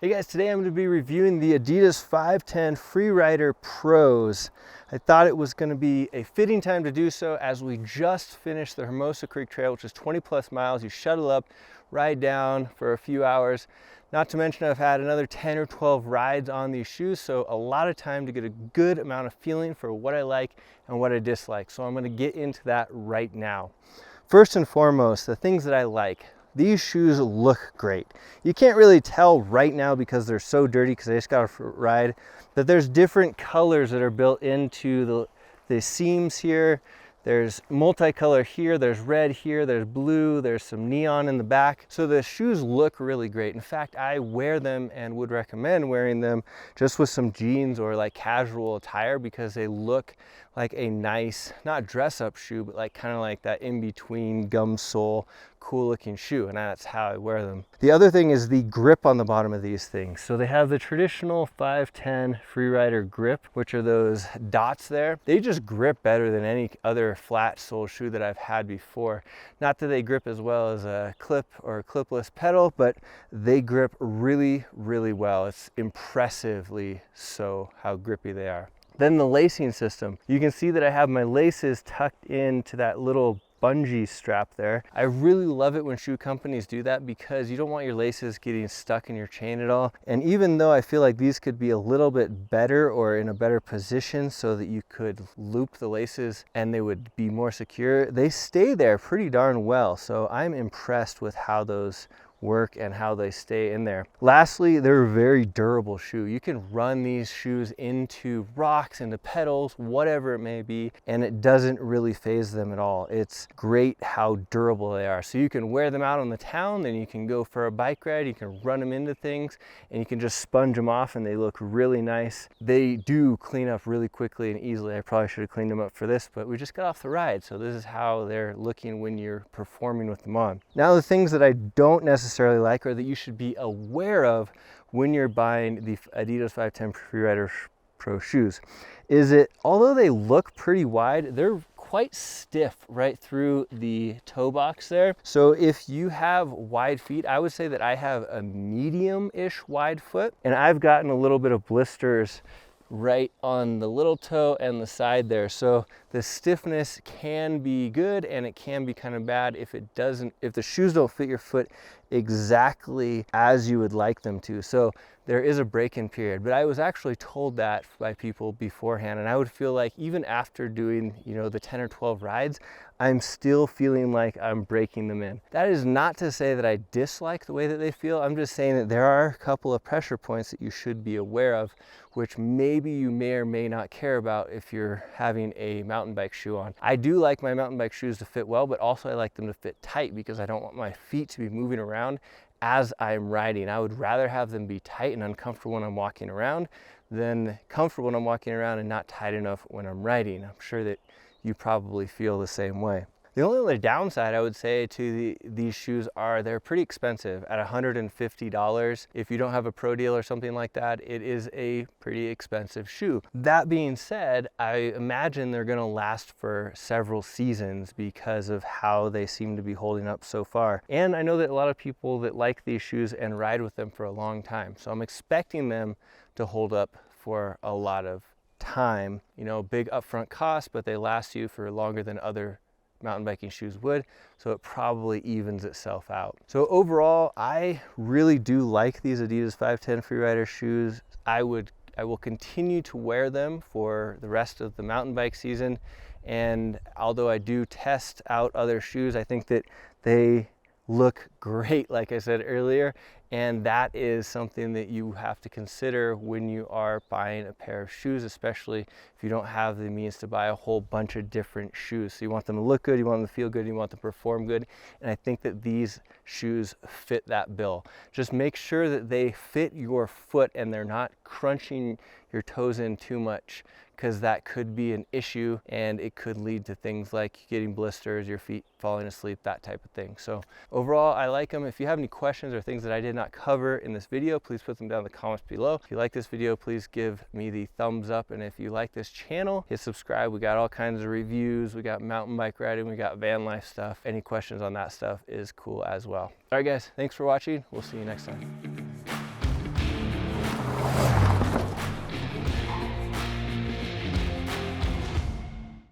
Hey guys, today I'm going to be reviewing the Adidas 510 Freerider Pros. I thought it was going to be a fitting time to do so as we just finished the Hermosa Creek Trail, which is 20 plus miles. You shuttle up, ride down for a few hours. Not to mention I've had another 10 or 12 rides on these shoes, so a lot of time to get a good amount of feeling for what I like and what I dislike. So I'm going to get into that right now. First and foremost, the things that I like. These shoes look great. You can't really tell right now because they're so dirty because I just got a ride, that there's different colors that are built into the seams here. There's multicolor here, there's red here, there's blue, there's some neon in the back. So the shoes look really great. In fact, I wear them and would recommend wearing them just with some jeans or like casual attire because they look like a nice, not dress up shoe, but like kind of like that in between gum sole, cool looking shoe. And that's how I wear them. The other thing is the grip on the bottom of these things. So they have the traditional 510 Freerider grip, which are those dots there. They just grip better than any other flat sole shoe that I've had before. Not that they grip as well as a clip or a clipless pedal, but they grip really, really well. It's impressively so how grippy they are. Then the lacing system. You can see that I have my laces tucked into that little bungee strap there. I really love it when shoe companies do that because you don't want your laces getting stuck in your chain at all. And even though I feel like these could be a little bit better or in a better position so that you could loop the laces and they would be more secure, they stay there pretty darn well. So I'm impressed with how those work and how they stay in there. Lastly, they're a very durable shoe. You can run these shoes into rocks, into pedals, whatever it may be, and it doesn't really faze them at all. It's great how durable they are. So you can wear them out on the town, then you can go for a bike ride, you can run them into things, and you can just sponge them off and they look really nice. They do clean up really quickly and easily. I probably should have cleaned them up for this, but we just got off the ride. So this is how they're looking when you're performing with them on. Now the things that I don't necessarily like or that you should be aware of when you're buying the Adidas 510 Freerider Pro shoes is that although they look pretty wide, they're quite stiff right through the toe box there. So if you have wide feet, I would say that I have a medium-ish wide foot, and I've gotten a little bit of blisters right on the little toe and the side there. So the stiffness can be good and it can be kind of bad if the shoes don't fit your foot exactly as you would like them to. So there is a break-in period, but I was actually told that by people beforehand, and I would feel like even after doing, the 10 or 12 rides, I'm still feeling like I'm breaking them in. That is not to say that I dislike the way that they feel. I'm just saying that there are a couple of pressure points that you should be aware of, which maybe you may or may not care about if you're having a mountain bike shoe on. I do like my mountain bike shoes to fit well, but also I like them to fit tight because I don't want my feet to be moving around as I'm riding. I would rather have them be tight and uncomfortable when I'm walking around than comfortable when I'm walking around and not tight enough when I'm riding. I'm sure that you probably feel the same way. The only other downside I would say to these shoes are they're pretty expensive at $150. If you don't have a pro deal or something like that, it is a pretty expensive shoe. That being said, I imagine they're gonna last for several seasons because of how they seem to be holding up so far. And I know that a lot of people that like these shoes and ride with them for a long time. So I'm expecting them to hold up for a lot of time. Big upfront cost, but they last you for longer than other mountain biking shoes would, so it probably evens itself out. So overall, I really do like these Adidas 510 Freerider shoes. I will continue to wear them for the rest of the mountain bike season, and although I do test out other shoes, I think that they look great, like I said earlier, and that is something that you have to consider when you are buying a pair of shoes, especially if you don't have the means to buy a whole bunch of different shoes. So you want them to look good, you want them to feel good, you want them to perform good, and I think that these shoes fit that bill. Just make sure that they fit your foot and they're not crunching your toes in too much, because that could be an issue and it could lead to things like getting blisters, your feet falling asleep, that type of thing. So overall, I like them. If you have any questions or things that I did not cover in this video, please put them down in the comments below. If you like this video, please give me the thumbs up. And if you like this channel, hit subscribe. We got all kinds of reviews. We got mountain bike riding. We got van life stuff. Any questions on that stuff is cool as well. All right, guys, thanks for watching. We'll see you next time.